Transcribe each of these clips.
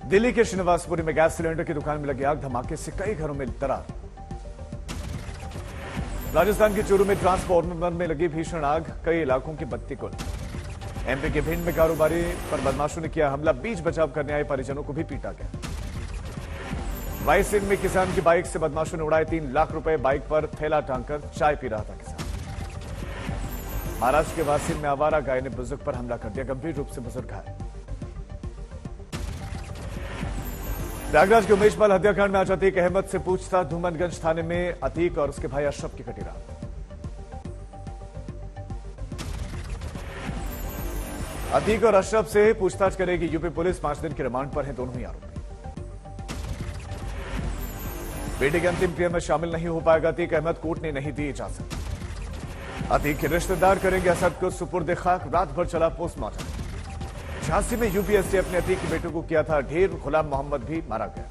दिल्ली के श्रीनिवासपुरी में gas cylinder की दुकान में लगी आग, धमाके से कई घरों में दरार। राजस्थान के चूरू में ट्रांसफार्मर में लगी भीषण आग, कई इलाकों की बत्ती गुल। एमपी के भिंड में कारोबारी पर बदमाशों ने किया हमला, बीच बचाव करने आए परिजनों को भी पीटा गया। रायसेन में किसान की बाइक से बदमाशों ने उड़ाए 3 लाख रुपए, बाइक पर थैला टांगकर चाय पी रहा था किसान। महाराष्ट्र के वासिन में आवारा गाय ने बुजुर्ग पर हमला कर दिया, गंभीर रूप से बुजुर्ग घायल। प्रयागराज के उमेश पाल हत्याकांड में आज अतीक अहमद से पूछताछ, धूमनगंज थाने में अतीक और उसके भाई अशरफ की कटी रात। अतीक और अशरफ से पूछताछ करेगी यूपी पुलिस, 5 दिन के रिमांड पर हैं दोनों ही आरोपी। बेटे के अंतिम क्रिया में शामिल नहीं हो पाएगा अतीक अहमद, कोर्ट ने नहीं दी इजाजत। अतीक के रिश्तेदार करेंगे असद को सुपुर्द खाक, रात भर चला पोस्टमार्टम। झांसी में यूपीएसटीएफ ने अतीक के बेटों को किया था ढेर, गुलाम मोहम्मद भी मारा गया।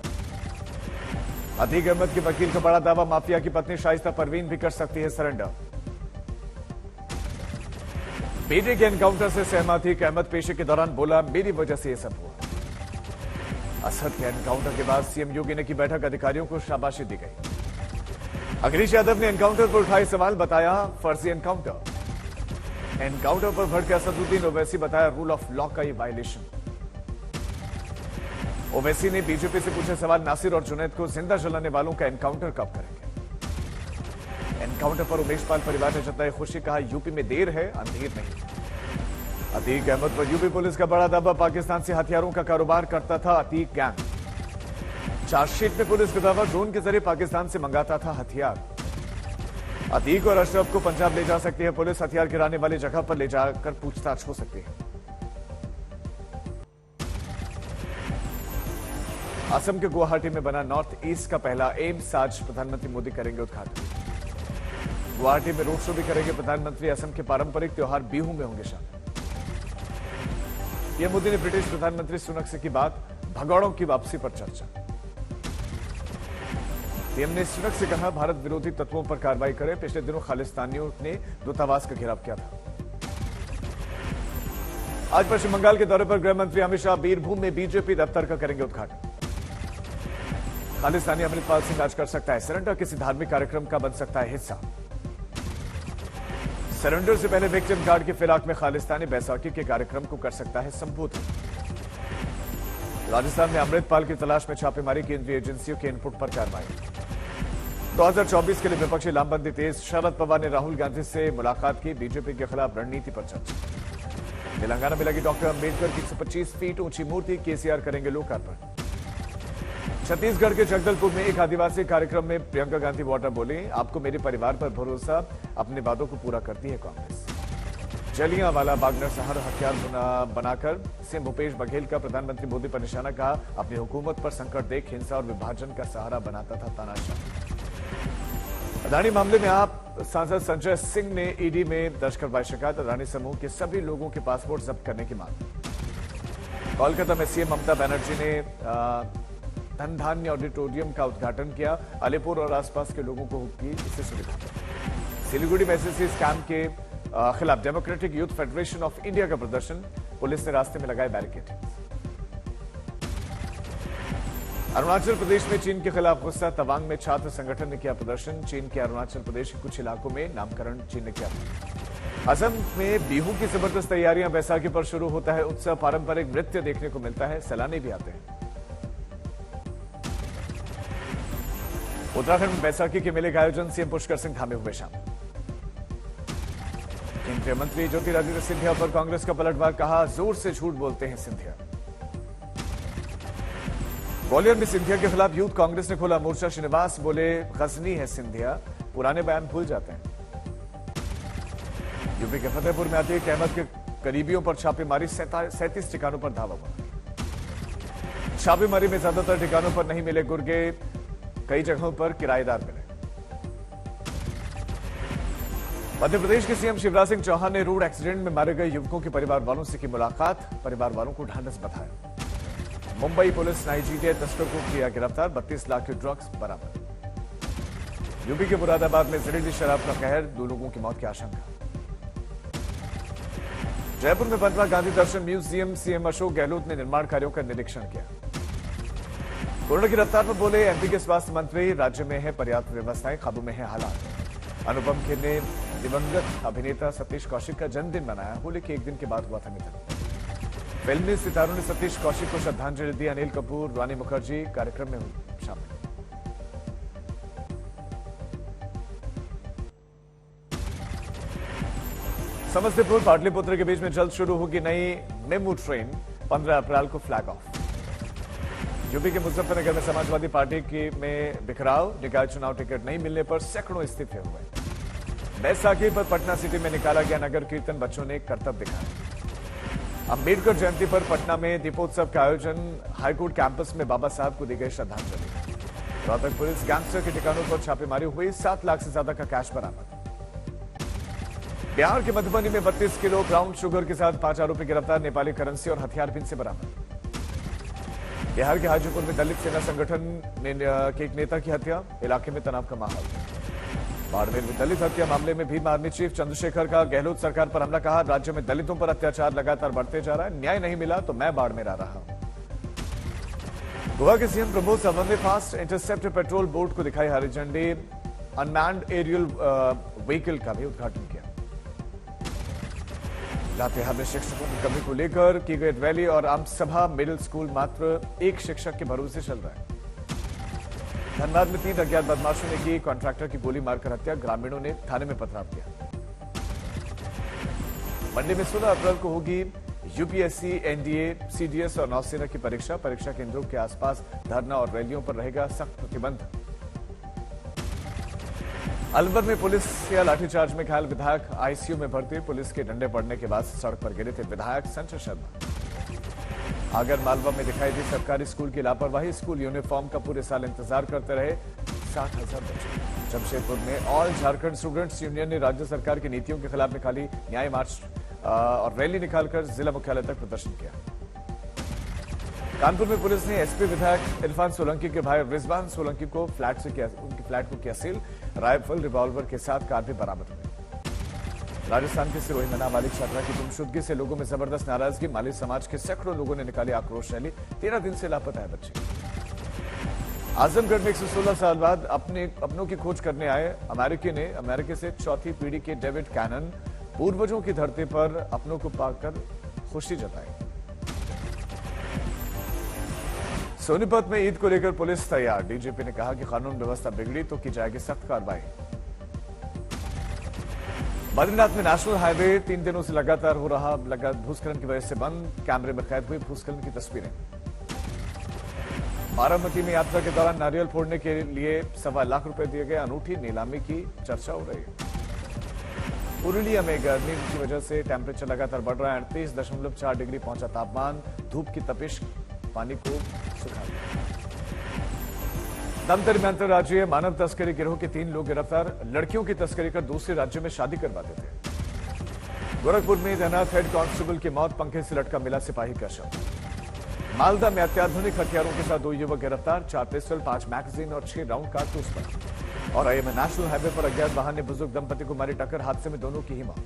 अतीक अहमद के वकील का बड़ा दावा, माफिया की पत्नी शाइस्ता परवीन भी कर सकती है सरेंडर। बेटे के एनकाउंटर से सहमत अतीक अहमद पेशे के दौरान बोला, मेरी वजह से यह सब हुआ। असद के एनकाउंटर के बाद सीएम योगी ने की बैठक, अधिकारियों को शाबाशी दी गई। अखिलेश यादव ने एनकाउंटर पर उठाए सवाल, बताया फर्जी एनकाउंटर। एनकाउंटर पर भड़के असदुद्दीन ओवैसी बताया रूल ऑफ लॉ का ये वायलेशन। ओवैसी ने बीजेपी से पूछे सवाल, नासिर और जुनैद को जिंदा जलाने वालों का एनकाउंटर कब करेंगे। एनकाउंटर पर उमेश पाल परिवार ने जताई खुशी, कहा यूपी में देर है अंधेर नहीं। अतीक अहमद पर यूपी पुलिस का बड़ा दावा, पाकिस्तान से हथियारों का कारोबार करता था अतीक गैंग। चार्जशीट में पुलिस का दावा, ड्रोन के जरिए पाकिस्तान से मंगाता था हथियार। अतीक और अशरफ को पंजाब ले जा सकती है पुलिस, हथियार गिराने वाली जगह पर ले जाकर पूछताछ हो सकती है। असम के गुवाहाटी में बना नॉर्थ ईस्ट का पहला एम्स, आज प्रधानमंत्री मोदी करेंगे उद्घाटन। गुवाहाटी में रोड शो भी करेंगे प्रधानमंत्री, असम के पारंपरिक त्योहार बिहू में होंगे शामिल। पीएम मोदी ने ब्रिटिश प्रधानमंत्री सुनक से की बात, भगौड़ों की वापसी पर चर्चा। पीएम ने सुनक से कहा भारत विरोधी तत्वों पर कार्रवाई करें, पिछले दिनों खालिस्तानियों ने दूतावास का घेराव किया था। आज पश्चिम बंगाल के दौरे पर गृह मंत्री अमित शाह बीरभूम में बीजेपी दफ्तर का करेंगे उद्घाटन। खालिस्तानी अमृतपाल सिंह आज कर सकता है सरेंडर, किसी धार्मिक कार्यक्रम का बन सकता है हिस्सा। सरेंडर से पहले विक्टिम गार्ड के फिराक में खालिस्तानी बैसाखी के कार्यक्रम को कर सकता है संबोधित। राजस्थान में अमृतपाल की तलाश में छापेमारी, केंद्रीय एजेंसियों के इनपुट पर कार्रवाई। 2024 के लिए विपक्षी लामबंदी तेज, शरद पवार ने राहुल गांधी से मुलाकात की, बीजेपी के खिलाफ रणनीति पर चर्चा। तेलंगाना में लगी डॉक्टर अंबेडकर की 125 फीट ऊंची मूर्ति, केसीआर करेंगे लोकार्पण। छत्तीसगढ़ के जगदलपुर में एक आदिवासी कार्यक्रम में प्रियंका गांधी वाड्रा बोली, आपको मेरे परिवार पर भरोसा, अपने वादों को पूरा करती है कांग्रेस। जलियांवाला बाग नरसंहार हथियार बनाकर सीएम भूपेश बघेल का प्रधानमंत्री मोदी पर निशाना, कहा अपनी हुकूमत पर संकट देख हिंसा और विभाजन का सहारा बनाता था तानाशाह। अदानी मामले में आप सांसद संजय सिंह ने ईडी में दर्ज करवाई शिकायत, अदानी समूह के सभी लोगों के पासपोर्ट जब्त करने की मांग। कोलकाता में सीएम ममता बनर्जी ने धनधान्य ऑडिटोरियम का उद्घाटन किया, अलीपुर और आसपास के लोगों को की इससे सुविधा। सिलीगुड़ी में एसएससी स्कैम के खिलाफ democratic youth federation of India का प्रदर्शन, पुलिस ने रास्ते में लगाए बैरिकेड। अरुणाचल प्रदेश में चीन के खिलाफ गुस्सा, तवांग में छात्र संगठन ने किया प्रदर्शन, चीन के अरुणाचल प्रदेश के कुछ इलाकों में नामकरण चीन ने किया। असम में बिहू की जबरदस्त तैयारियां, बैसाखी पर शुरू होता है उत्सव, पारंपरिक नृत्य देखने को मिलता है, सैलानी भी आते हैं। उत्तराखंड में बैसाखी के मेले का आयोजन, सीएम पुष्कर सिंह धामे हुए शामिल। केंद्रीय मंत्री ज्योतिरादित्य सिंधिया पर कांग्रेस का पलटवार, कहा जोर से झूठ बोलते हैं सिंधिया। ग्वालियर में सिंधिया के खिलाफ यूथ कांग्रेस ने खोला मोर्चा, श्रीनिवास बोले गजनी है सिंधिया, पुराने बयान भूल जाते हैं। यूपी के फतेहपुर में अतीक अहमद के करीबियों पर छापेमारी, 37 ठिकानों पर धावा हुआ। छापेमारी में ज्यादातर ठिकानों पर नहीं मिले गुर्गे, कई जगहों पर किराएदार मिले। मध्य प्रदेश के सीएम शिवराज सिंह चौहान ने रोड एक्सीडेंट में मारे गए युवकों के परिवार वालों से की मुलाकात, परिवार वालों को ढांढस बधाया। मुंबई पुलिस नाइजीरिया तस्कर को किया गिरफ्तार, 32 लाख के ड्रग्स बरामद। यूपी के मुरादाबाद में जहरीली शराब का कहर, 2 लोगों की मौत की आशंका। जयपुर में बन रहा गांधी दर्शन म्यूजियम, सीएम अशोक गहलोत ने निर्माण कार्यों का निरीक्षण किया। कोरोना की रफ्तार पर बोले एमपी के स्वास्थ्य मंत्री, राज्य में है पर्याप्त व्यवस्थाएं, काबू में है हालात। अनुपम खेर ने दिवंगत अभिनेता सतीश कौशिक का जन्मदिन मनाया। होली के एक दिन के बाद हुआ था निधन। फिल्मी सितारों ने सतीश कौशिक को श्रद्धांजलि दी। अनिल कपूर, रानी मुखर्जी कार्यक्रम में हुई शामिल। समस्तीपुर पाटलिपुत्र के बीच में जल्द शुरू होगी नई मेमू ट्रेन। 15 अप्रैल को फ्लैग ऑफ। यूपी के मुजफ्फरनगर में समाजवादी पार्टी में बिखराव। निकाय चुनाव टिकट नहीं मिलने पर सैकड़ों इस्तीफे हुए। बैसाखी पर पटना सिटी में निकाला गया नगर कीर्तन। बच्चों ने करतब दिखाया। अम्बेडकर जयंती पर पटना में दीपोत्सव का आयोजन। हाईकोर्ट कैंपस में बाबा साहब को दी गई श्रद्धांजलि। रोहतक पुलिस गैंगस्टर के ठिकानों पर छापेमारी हुई। 7 लाख से ज्यादा का कैश बरामद। बिहार के मधुबनी में 32 किलो ब्राउन शुगर के साथ 5 आरोपी गिरफ्तार। नेपाली करेंसी और हथियार भी से बरामद। बिहार के हाजीपुर में दलित सेना संगठन के एक नेता की हत्या। इलाके में तनाव का माहौल। बाड़मेर में दलित हत्या मामले में भीम आर्मी चीफ चंद्रशेखर का गहलोत सरकार पर हमला। कहा, राज्य में दलितों पर अत्याचार लगातार बढ़ते जा रहा है। न्याय नहीं मिला तो मैं बाड़मेर आ रहा हूं। गोवा के सीएम प्रमोद सावंत ने फास्ट इंटरसेप्टर पेट्रोल बोट को दिखाई हरी झंडी। अनमैन्ड एरियल व्हीकल का भी उद्घाटन किया। लातेहार में शिक्षकों की कमी को लेकर की गई रैली और आम सभा। मिडिल स्कूल मात्र एक शिक्षक के भरोसे चल रहा है। धनबाद में 3 अज्ञात बदमाशों ने की कॉन्ट्रैक्टर की गोली मारकर हत्या। ग्रामीणों ने थाने में पथराव किया। मंडी में 16 अप्रैल को होगी यूपीएससी, एनडीए, सीडीएस और नौसेना की परीक्षा। परीक्षा केंद्रों के आसपास धरना और रैलियों पर रहेगा सख्त प्रतिबंध। अलवर में पुलिस या लाठीचार्ज में घायल विधायक आईसीयू में भर्ती। पुलिस के डंडे पड़ने के बाद सड़क पर गिरे थे विधायक संजय शर्मा। आगर मालवा में दिखाई दी सरकारी स्कूल की लापरवाही। स्कूल यूनिफॉर्म का पूरे साल इंतजार करते रहे 60,000 बच्चे। जमशेदपुर में ऑल झारखंड स्टूडेंट्स यूनियन ने राज्य सरकार की नीतियों के खिलाफ निकाली न्याय मार्च और रैली निकालकर जिला मुख्यालय तक प्रदर्शन किया। कानपुर में पुलिस ने एसपी विधायक इरफान सोलंकी के भाई रिजवान सोलंकी को उनके फ्लैट को किया सील। राइफल, रिवॉल्वर के साथ कार भी बरामद हुई। राजस्थान के सिरोही में नाबालिग छात्रा की गुमशुदगी से लोगों में जबरदस्त नाराजगी। माली समाज के सैकड़ों लोगों ने निकाली आक्रोश रैली। 13 दिन से लापता है बच्चे। आजमगढ़ में 116 साल बाद अपनों की खोज करने आए अमेरिकी से चौथी पीढ़ी के डेविड कैनन पूर्वजों की धरती पर अपनों को पाकर खुशी जताई। सोनीपत में ईद को लेकर पुलिस तैयार। डीजीपी ने कहा कि कानून व्यवस्था बिगड़ी तो की जाएगी सख्त कार्रवाई। बद्रीनाथ में नेशनल हाईवे 3 दिनों से लगातार हो रहा भूस्खलन की वजह से बंद। कैमरे में कैद हुई भूस्खलन की तस्वीरें। बारामती में यात्रा के दौरान नारियल फोड़ने के लिए 1.25 लाख रुपए दिए गए। अनूठी नीलामी की चर्चा हो रही है। पुरुलिया में गर्मी की वजह से टेम्परेचर लगातार बढ़ रहा है। 38.4 डिग्री पहुंचा तापमान। धूप की तपिश पानी को सुखा दिया। दमदर में अंतर्राज्यीय मानव तस्करी गिरोह के 3 लोग गिरफ्तार। लड़कियों की तस्करी कर दूसरे राज्य में शादी करवाते थे। गोरखपुर में तैनात हेड कांस्टेबल की मौत। पंखे से लटका मिला सिपाही का शव। मालदा में अत्याधुनिक हथियारों के साथ 2 युवक गिरफ्तार। 4 पिस्टल, 5 मैगजीन और 6 राउंड कारतूस पर। और नेशनल हाईवे पर अज्ञात वाहन ने बुजुर्ग दंपति को मारी टक्कर। हादसे में दोनों की ही मौत।